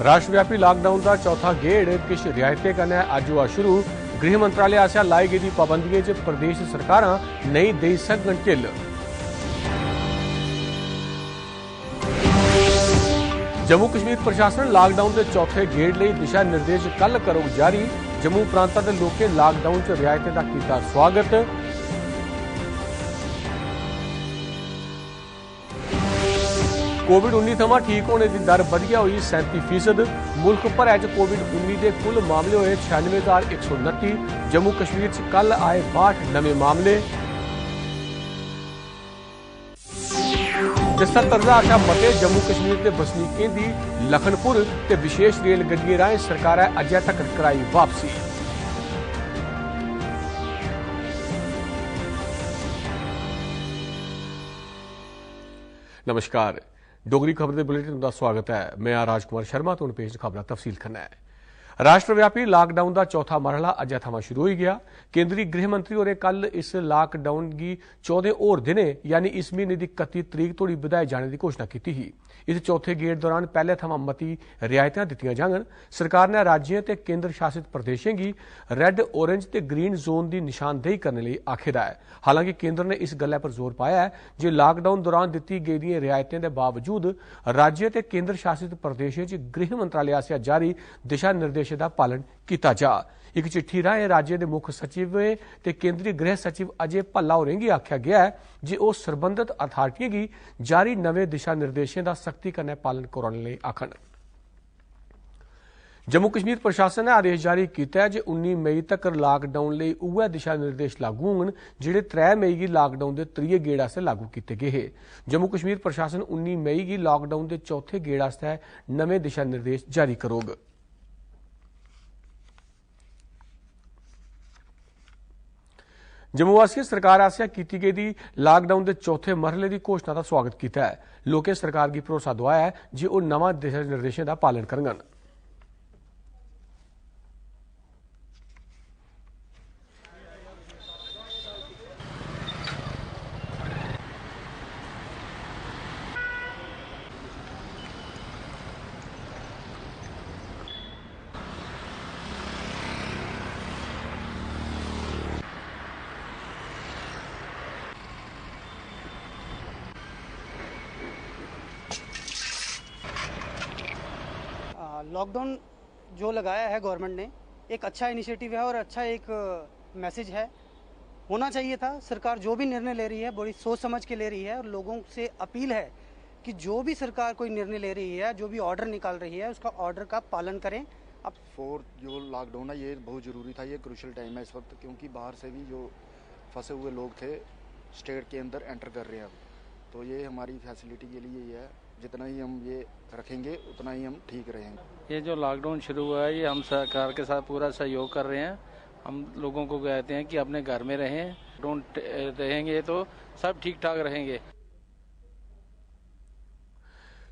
राष्ट्रव्यापी लॉकडाउन का चौथा गेड़ किश रियायतें कन्नै अज्ज होआ शुरू। गृह मंत्रालय आसेआ लाई गेदी पाबंदियें च प्रदेश सरकारां नेईं देई सकङन ढिल्ल। जम्मू कश्मीर प्रशासन लॉकडाउन के चौथे गेड़ लई दिशा निर्देश कल करोग जारी। जम्मू प्रांता दे लोकें लॉकडाउन च रियायतें दा कीता स्वागत। कोविड-19 थमां ठीक होने की दर वधिया हुई 37%। मुल्क भरै च कोविड-19 के कुल मामले होए 96,129। जम्मू कश्मीर च कल आए 62 नवे मामले। जिसका तर्जा आशा मते जम्मू कश्मीर के बसनीकें की लखनपुर ते विशेष रेल गड्डियों राहें सरकारै अज्जै तक कराई वापसी। नमस्कार, डोगरी खबर के बुलेटिन का स्वागत है। मैं राजकुमार शर्मा। तो पेश खबर तफसील करना है। राष्ट्रव्यापी लॉकडाउन का चौथा मरहला अज्जै थमां शुरू हो गया। केंद्रीय गृह मंत्री होरें कल इस लॉकडाउन की 14 होर दिनें यानी इस महीने की 31 तरीक तोड़ी बधाए जाने की घोषणा की थी। इस चौथे गेड़ दौरान पहले थमां मती रियायतां दित्तियां जाङन। सरकार ने राज्यों ते केंद्र शासित प्रदेशें की रैड, ऑरेंज ते ग्रीन जोन की निशानदेही करने लई आखेदा है। हालांकि केंद्र ने इस गल्लै पर जोर पाया है जे लॉकडाउन दौरान दित्ती गेदियां रियायतें दे बावजूद राज्य ते केंद्र शासित प्रदेशें च गृह मंत्रालय आसेआ जारी दिशा निर्देशें दा पालन कीता जा। एक चिट्ठी राहें राज्य के मुख सचिवें ते केंद्रीय गृह सचिव अजय भल्ला होरें गी आखेआ गया है जे ओह सरबंधत अथार्टिएं गी जारी नवे दिशा निर्देशें दा सख्ती कन्नै पालन कराने लई आखन। जम्मू कश्मीर प्रशासन ने आदेश जारी किया है जे 19 मई तक लॉकडाउन लई उयै दिशा निर्देश लागू होङन जेहड़े 3 मई गी लॉकडाउन के त्रीए गेड़ आस्तै लागू किए गए हे। जम्मू कश्मीर प्रशासन 19 मई गी लॉकडाउन के चौथे गेड़ आस्तै नवे दिशा निर्देश जारी करोग। जम्मू वासियों सरकार आसेआ की गेदी लॉकडाउन के चौथे मरहले की घोषणा का स्वागत किया है। लोकें सरकार की भरोसा दुआया है जे ओह नवां दिशा निर्देशों का पालन करङन। लॉकडाउन जो लगाया है गवर्नमेंट ने एक अच्छा इनिशिएटिव है और अच्छा एक मैसेज है। होना चाहिए था। सरकार जो भी निर्णय ले रही है बड़ी सोच समझ के ले रही है और लोगों से अपील है कि जो भी सरकार कोई निर्णय ले रही है, जो भी ऑर्डर निकाल रही है, उसका ऑर्डर का पालन करें। अब 4 जो लॉकडाउन है ये बहुत ज़रूरी था। ये क्रूशल टाइम है इस वक्त, क्योंकि बाहर से भी जो फंसे हुए लोग थे स्टेट के अंदर एंटर कर रहे हैं अब। तो ये हमारी फैसिलिटी के लिए ये है, जितना ही हम ये रखेंगे उतना ही हम ठीक रहेंगे। ये जो लॉकडाउन शुरू हुआ है ये हम सरकार के साथ पूरा सहयोग कर रहे हैं। हम लोगों को कहते हैं कि अपने घर में रहें, रहेंगे तो सब ठीक ठाक रहेंगे।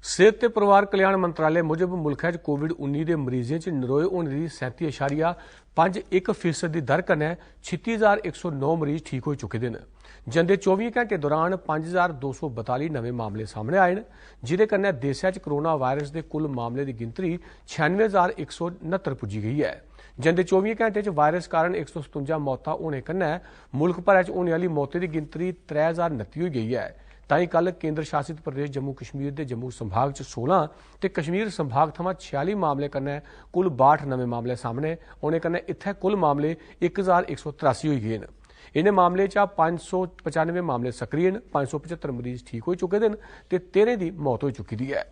सेहत ते परिवार कल्याण मंत्रालय मुजब मुल्कै च कोविड-19 के मरीजें च नरोए होने की 37.51% की दर कन्नै 36,109 मरीज ठीक हो चुके हैं। जंदे 24 घंटे दौरान 5,242 नवे मामले सामने आए हैं, जिहदे कन्नै देशै च कोरोना वायरस के कुल मामले की गिनतरी 96,169 पुज्जी गई है। जंदे 24 घंटे च वायरस कारण 157 मौतां होने कन्नै मुल्क भरै च होने वाली मौतें की गिनतरी 3,029 हो गई है। ताईं कल केंद्र शासित प्रदेश जम्मू कश्मीर के जम्मू संभाग च 16 ते कश्मीर संभाग थमां 46 मामले कन्नै कुल 62 नवे मामले सामने होने कन्नै इत्थै कुल मामले 1,183 हो गए हैं। इन्हें मामले चा 595 मामले सक्रिय हैं, 575 मरीज ठीक हो चुके हैं ते 13 की मौत हो चुकी है।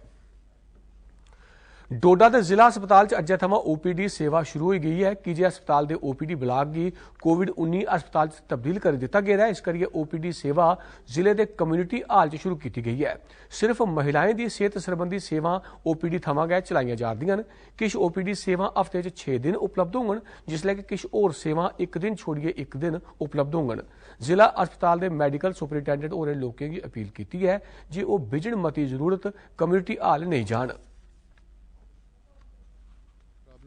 डोडा के जिला अस्पताल अज्जै थमां ओपीडी सेवा शुरू हो गई है कि जे अस्पताल के ओपीडी ब्लाक की कोविड-19 अस्पताल तब्दील कर दिता गया है। इस करियै ओपीडी सेवा जिले के कम्यूनिटी हाल च शुरू की गई है। सिर्फ महिलाएं की सेहत संबंधी सेवा ओपीडी थमां गै चलाईयां जा रदियां न। किश ओपीडी सेवा हफ्ते च 6 दिन उपलब्ध होंगन, जिसलै कि किश होर सेवा एक दिन छोड़िए एक दिन उपलब्ध होंगन। जिला अस्पताल के मैडिकल सुपरिटेंडेंट होरें लोकें की अपील की है जे ओह बिजन मती जरूरत कम्यूनिटी हाल नहीं जान।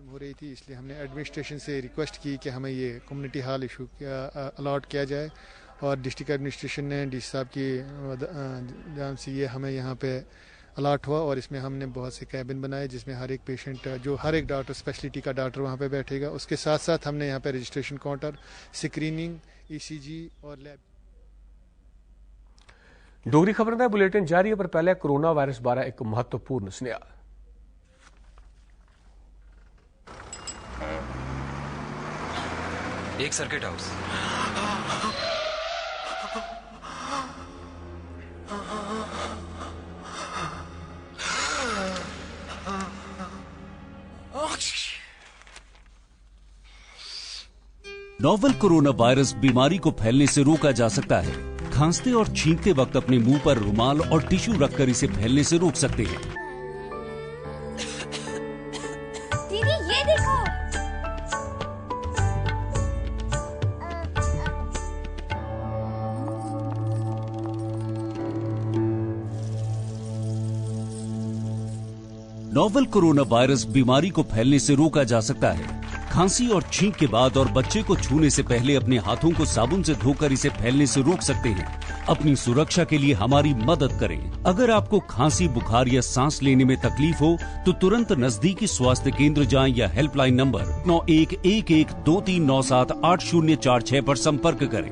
हो रही थी, इसलिए हमने एडमिनिस्ट्रेशन से रिक्वेस्ट की कि हमें ये कम्युनिटी हॉल इशू अलॉट किया जाए और डिस्ट्रिक्ट एडमिनिस्ट्रेशन ने डी साहब की जान से ये हमें यहाँ पे अलाट हुआ और इसमें हमने बहुत से कैबिन बनाए जिसमें हर एक पेशेंट जो हर एक डॉक्टर स्पेशलिटी का डॉक्टर वहाँ पे बैठेगा। उसके साथ साथ हमने यहाँ पे रजिस्ट्रेशन काउंटर, स्क्रीनिंग, ECG और लैब। डोगरी खबर का बुलेटिन जारी है पर पहले कोरोना वायरस बारे एक महत्वपूर्ण सुनेहा। एक circuit house novel corona virus बीमारी को फैलने से रोका जा सकता है। खांसते और छींकते वक्त अपने मुंह पर रुमाल और टिश्यू रखकर इसे फैलने से रोक सकते हैं। दीदी ये देखो। नोवेल कोरोना वायरस बीमारी को फैलने से रोका जा सकता है। खांसी और छींक के बाद और बच्चे को छूने से पहले अपने हाथों को साबुन से धोकर इसे फैलने से रोक सकते हैं। अपनी सुरक्षा के लिए हमारी मदद करें। अगर आपको खांसी, बुखार या सांस लेने में तकलीफ हो तो तुरंत नजदीकी स्वास्थ्य केंद्र जाएं या हेल्पलाइन नंबर 911123978046 पर संपर्क करें।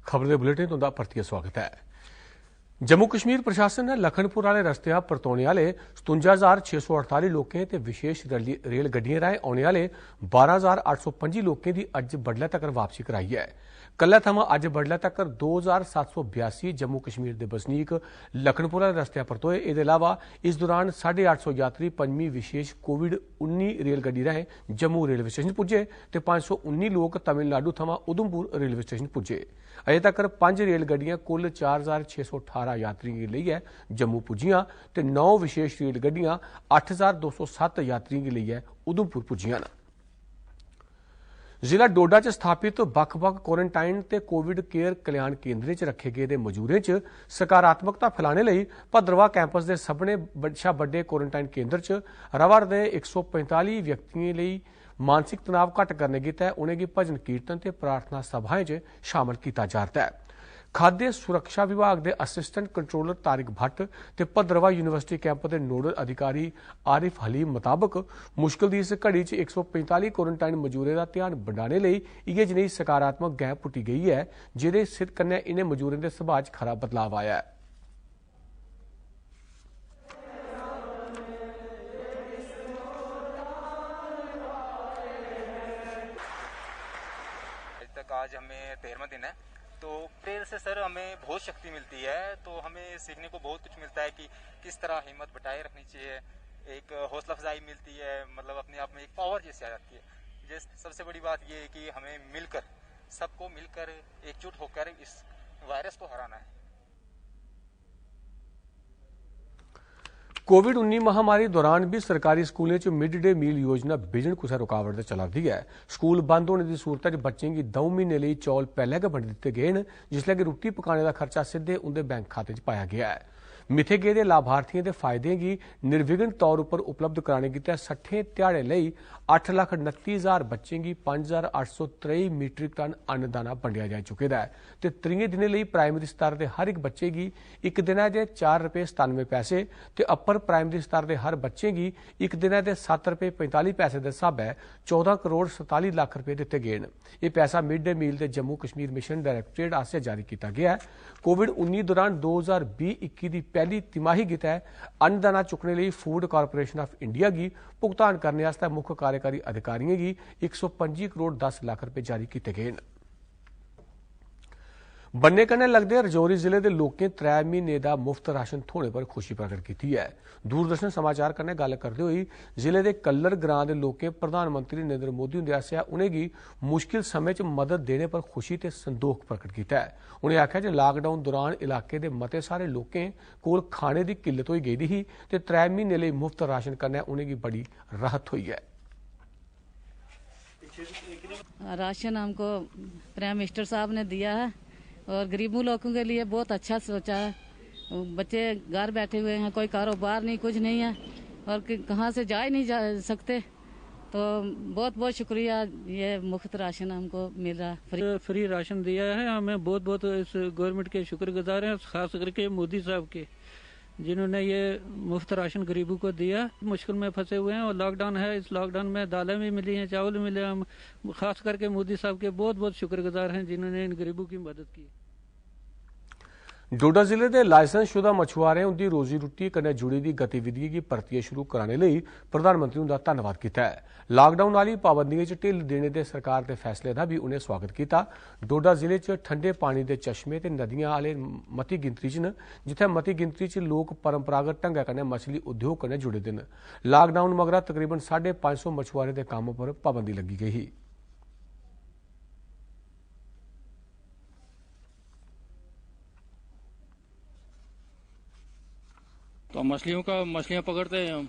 खबर के बुलेटिन तुहाडा परतियै स्वागत है। जम्मू कश्मीर प्रशासन ने लखनपुर वाले रस्ते परतौने वाले 57,648 लोकें ते विशेष रेल गड्डियां राहें औने वाले 12,825 लोकें की अज्ज बडलै तक वापसी कराई है। कल्लै थमां अज्ज बडलै तक 2,782 जम्मू कश्मीर के बसनीक लखनपुर वाले रस्ते परतोए। इहदे अलावा इस दौरान 850 यात्री 5वीं विशेष कोविड-19 रेलगड्डी राहें जम्मू रेलवे स्टेशन पुज्जे ते 519 लोग तमिलनाडु थमां उधमपुर रेलवे स्टेशन पुज्जे। अजे तक 5 रेलगड्डियां कुल 4,618 यात्रियों गी लेइयै जम्मू पुज्जियां ते 9 विशेष रेलगड्डियां 8,207 यात्रियों गी लेइयै उधमपुर पुज्जियां न। जिला डोडा च स्थापित बक्ख-बक्ख क्वारंटाइन ते कोविड केयर कल्याण केंद्रें च रखे गेदे मजूरें च सकारात्मकता फैलाने लई भद्रवाह कैंपस के सभनें शा बड्डे क्वारंटाइन केंद्र च रवा'रदे 145 व्यक्तियों लई मानसिक तनाव घट्ट करने गितै उनेंगी भजन कीर्तन ते प्रार्थना सभाएं च शामिल किया जा'रदा है। खाद्य सुरक्षा विभाग के असिस्टेंट कंट्रोलर तारिक भट्ट ते भद्रवाह यूनिवर्सिटी कैंप के नोडल अधिकारी आरिफ हलीम मुताबक मुश्किल की इस घड़ी च 145 क्वारंटाइन मजूरें का ध्यान बनाने लई इयै जनेही सकारात्मक गैं पुट्टी गई है जिहदे सिर कन्नै इन्हें मजूरें के सुभाऽ च खरा बदलाव आया है। आज हमें 13वां दिन है तो प्रेयर से सर हमें बहुत शक्ति मिलती है। तो हमें सीखने को बहुत कुछ मिलता है कि किस तरह हिम्मत बटाए रखनी चाहिए, एक हौसला अफजाई मिलती है, मतलब अपने आप में एक पावर जैसी आ जाती है। सबसे बड़ी बात यह है कि हमें मिलकर, सबको मिलकर एकजुट होकर इस वायरस को हराना है। कोविड-19 महामारी दौरान भी सरकारी स्कूलों च मिड डे मील योजना बिजन कुसै रुकावट से चला दी है। स्कूल बंद होने की सूरत च बच्चों की 2 महीने लिए चौल पहले गै बंडी दिते गए हैं, जिसलै कि रुट्टी पकाने का खर्चा सीधे उनके बैंक खाते च पाया गया है। मिथे गेदे लाभार्थियों के फायदे की निर्विघ्न तौर पर उपलब्ध कराने गितै 60 ध्याड़े लई 8,29,000 बच्चों की 5,823 मीट्रिक टन अन्नदाना बंडिया जा चुके है ते 3 दिनें लई प्राइमरी स्तर के हर एक बच्चे की एक दिनै दे 4 रुपए 97 पैसे ते अपर प्राइमरी स्तर के हर बच्चे की एक दिनै दे 7 रुपए 45 पैसे के हिसाबै 14 करोड़ 47 लाख रुपए दिते गए हैं। यह पैसा मिड डे मील के जम्मू कश्मीर मिशन डायरैक्टरेट आसेआ जारी किया गया है। कोविड-19 दौरान 2020-21 की पहली तिमाही गितै अन्नदाना चुकने लिए फूड कारपोरेशन ऑफ इंडिया की भुगतान करने वास्ते मुख्य कार्यकारी अधिकारियों की 125 करोड़ 10 लाख रुपए जारी किए गए हैं। बन्ने कन्नै लगदे रजौरी जिले के लोकें 3 महीने का मुफ्त राशन थ्होने पर खुशी प्रगट की है। दूरदर्शन समाचार कन्नै गल करदे होई जिले के कल्लर ग्रां के लोकें प्रधानमंत्री नरेंद्र मोदी हुंदे आसेआ उनेंगी मुश्किल समय च मदद देने पर खुशी ते संदोख प्रगट किया है। उन्हें आख्या कि लॉकडाउन दौरान इलाके के मते सारे लोकें कोल खाने की किल्लत होई गेदी ही ते 3 महीने लिए मुफ्त राशन कन्नै उनेंगी बड़ी राहत हुई है। राशन हमको प्राइम मिनिस्टर साहब ने दिया है और गरीबों लोगों के लिए बहुत अच्छा सोचा है। बच्चे घर बैठे हुए हैं, कोई कारोबार नहीं, कुछ नहीं है और कहाँ से जा ही नहीं जा सकते। तो बहुत बहुत शुक्रिया, ये मुफ्त राशन हमको मिल रहा है। फ्री राशन दिया है, हमें बहुत बहुत इस गवर्नमेंट के शुक्रगुजार हैं, खास करके मोदी साहब के। जिन्होंने ये मुफ्त राशन गरीबों को दिया। मुश्किल में फंसे हुए हैं और लॉकडाउन है, इस लॉकडाउन में दालें भी मिली हैं, चावल भी मिले। हम खास करके मोदी साहब के बहुत बहुत शुक्रगुजार हैं जिन्होंने इन गरीबों की मदद की। डोडा जिले के लाइसेंसशुदा मछुआरें उनकी रोजी रोटी कन्नै जुड़ी दी गतिविधियों की परतियै शुरू कराने लई प्रधानमंत्री उनका धन्नवाद किया है। लॉकडाउन वाली पाबंदियों च ढिल देने के सरकार के फैसले का भी उन्हें स्वागत किया। डोडा जिले च ठंडे पानी के चश्मे ते नदियां आले मती गिनती च न, जिथे मती गिनती च लोग परंपरागत ढंगै कन्नै मछली उद्योग कन्नै जुड़े दे न। लॉकडाउन मगरा तकरीबन 550 मछुआरे के काम पर पाबंदी लगी गई ही। तो मछलियाँ पकड़ते हैं हम,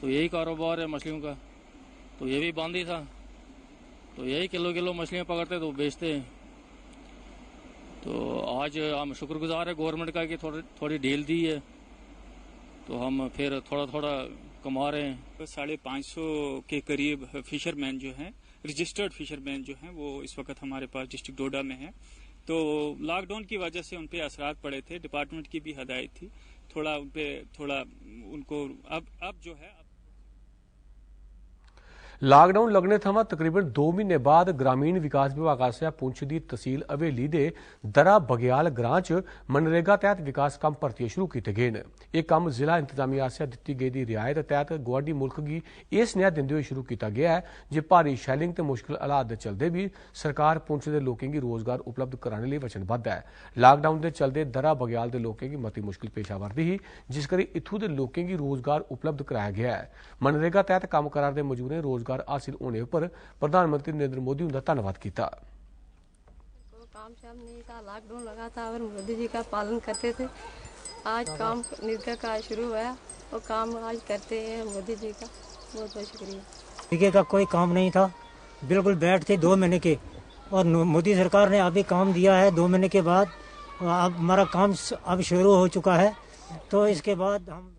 तो यही कारोबार है मछलियों का। तो ये भी बांधी था, तो यही किलो मछलियाँ पकड़ते तो बेचते हैं। तो आज हम शुक्रगुजार है गवर्नमेंट का कि थोड़ी ढील दी है, तो हम फिर थोड़ा कमा रहे हैं। 550 के करीब फिशरमैन जो हैं, रजिस्टर्ड फिशरमैन जो हैं, वो इस वक्त हमारे पास डिस्ट्रिक्ट डोडा में हैं। तो लॉकडाउन की वजह से उन पे असरात पड़े थे, डिपार्टमेंट की भी हदायत थी, उनको अब जो है। लॉकडाउन लगने थमां तकरीबन 2 महीने बाद ग्रामीण विकास विभाग आसेआ पुंछ दी तहसील हवेली दे दरा बग्याल ग्रां च मनरेगा तहत विकास कम्म परतियै शुरू कीते गए न। यह कम्म जिला इंतजामिया आसेआ दित्ती गेदी रियायत तहत गुआढ़ी मुल्क गी एह सनेहा दिंदे होए शुरू कीता गया है जे भारी शैलिंग ते मुश्किल हालात दे चलदे भी सरकार पुंछ दे लोकें गी रोजगार उपलब्ध कराने लई वचनबद्ध है। लॉकडाउन दे चलदे दरा बग्याल दे लोकें गी मती मुश्किल पेश आवरदी ही, जिस करी इत्थूं दे लोकें गी रोजगार उपलब्ध कराया गया है। मनरेगा तहत कम्म करा रदे मजदूरें रोजगार हासिल होने पर प्रधानमंत्री नरेंद्र मोदी उनका धन्यवाद किया। काम शाम नहीं था, लॉकडाउन लगा था और मोदी जी का पालन करते थे। आज काम निर्गा का शुरू हुआ और काम आज करते हैं मोदी जी का बहुत बहुत शुक्रिया। निर्गा का कोई काम नहीं था, बिल्कुल बैठ थे 2 महीने के, और मोदी सरकार ने अभी काम दिया है 2 महीने के बाद। अब हमारा काम अब शुरू हो चुका है, तो इसके बाद हम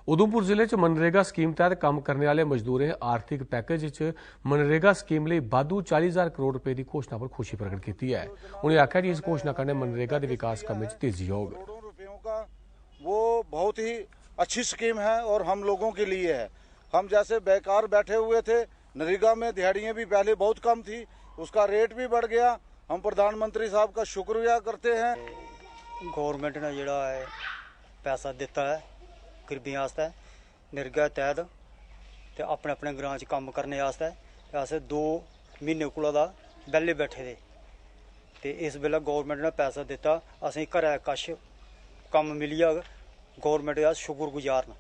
उधमपुर जिले च मनरेगा स्कीम तहत काम करने वाले मजदूरें आर्थिक पैकेज च मनरेगा स्कीम लिए वाधू 40,000 करोड़ रुपए की घोषणा पर खुशी प्रकट की है। उन्हें आख्या कि इस घोषणा करने मनरेगा के विकास काम तेजी होगी। रुपयों का वो बहुत ही अच्छी स्कीम है और हम लोगों के लिए है। हम जैसे बेकार बैठे हुए थे, नरेगा में दिहाड़ियाँ भी पहले बहुत कम थी, उसका रेट भी बढ़ गया। हम प्रधानमंत्री साहब का शुक्रिया करते हैं। गवर्नमेंट ने जोड़ा है पैसा दिता है गरीबियों वास्ते निर्गा तहत, ते अपने अपने ग्रां च कम्म करने वास्ते। अस 2 महीने कोला दा बेल्ले बैठे दे, ते इस वेले गवर्नमेंट ने पैसा दिता, असें घरै कश कम्म मिली जाग। गवर्नमेंट दा शुक्रगुजार न।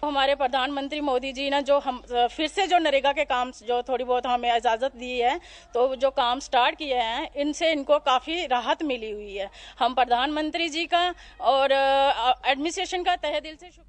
हमारे प्रधानमंत्री मोदी जी ने जो हम फिर से जो नरेगा के काम जो थोड़ी बहुत हमें इजाज़त दी है, तो जो काम स्टार्ट किए हैं इनसे इनको काफ़ी राहत मिली हुई है। हम प्रधानमंत्री जी का और एडमिनिस्ट्रेशन का तहे दिल से शुक्रिया।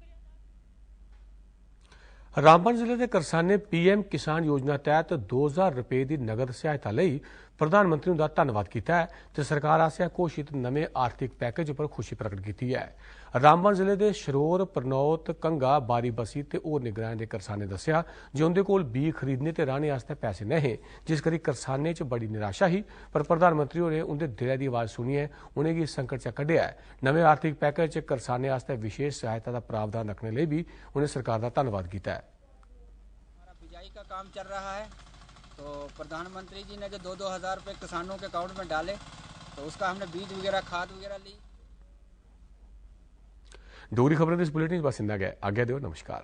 रामबन जिले के करसाने PM किसान योजना तहत 2,000 रुपए की नगद सहायता लई प्रधानमंत्री उनका धन्नवाद किया है ते सरकार आसेआ घोषित नवे आर्थिक पैकेज पर खुशी प्रकट की है। रामबन जिले के शरोर, परनौत, कंगा, बारी बसी ते होरनें ग्राएं के करसाने दस्सिया जे उंदे कोल बीऽ खरीदने ते राह्ने आस्ते पैसे नहीं, जिस करी करसानें च बड़ी निराशा ही। पर प्रधानमंत्री होरें उंदे दिलै दी आवाज़ सुनियै उनेंगी संकट च कड्ढेआ है। नवे आर्थिक पैकेज च करसानें आस्ते विशेष सहायता का प्रावधान रखने लई भी उन्हें सरकार का धन्नवाद किया है। बिजाई का काम चल रहा है, तो प्रधानमंत्री जी ने जो 2-2 हज़ार रुपये किसानों के अकाउंट में डाले, तो उसका हमने बीज वगैरह खाद वगैरह ली। डोगरी खबरें इस बुलेटिन बस इन्ना गै। आज्ञा दिओ, नमस्कार।